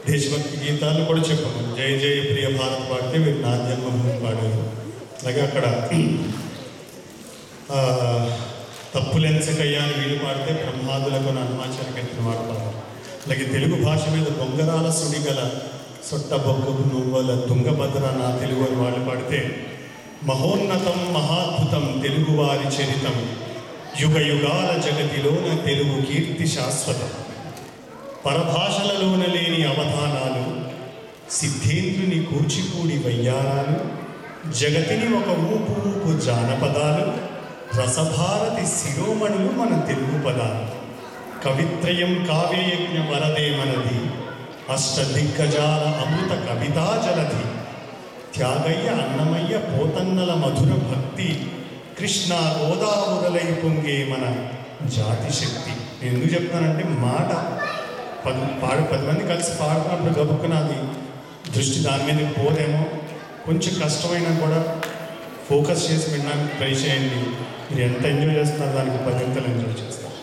దేశభక్తి గీతాలు కూడా చెప్పాము. జయ జయ ప్రియ భారత్ పాడితే వీరు నా జన్మభూమి పాడారు. అలాగే అక్కడ తప్పులెంచకయ్యా అని వీళ్ళు పాడితే బ్రహ్మాదులకు హనుమాచార్య కీర్తన వాడు పాడారు. అలాగే తెలుగు భాష మీద బొంగరాల సుడి గల సొట్ట బొగ్గు నువ్వల తుంగభద్ర నా తెలుగు అని వాళ్ళు పాడితే మహోన్నతం మహాద్భుతం తెలుగువారి చరితం యుగ యుగాల జగతిలోన తెలుగు కీర్తి శాశ్వతం పరభాషలలోన లేని అవధానాలు సిద్ధేంద్రుని కూచిపూడి వయ్యారాలు జగతిని ఒక ఊపు ఊపు జానపదాలు రసభారతి శిరోమణులు మన తెలుగు పదాలు కవిత్రయం కావ్యయజ్ఞ వరదే మనది అష్టదిగ్గజాల అమృత కవితా జలధి త్యాగయ్య అన్నమయ్య పోతన్నల మధుర భక్తి కృష్ణ గోదావరులై పొంగే మన జాతి శక్తి. నేను ఎందుకు చెప్తానంటే మాట 10 మంది కలిసి పాడుతున్నప్పుడు గబుక్కున్నది దృష్టి దాని మీద పోదేమో. కొంచెం కష్టమైనా కూడా ఫోకస్ చేసి వినడానికి ట్రై చేయండి. మీరు ఎంత ఎంజాయ్ చేస్తున్నారు దానికి 10 ఎంజాయ్ చేస్తారు.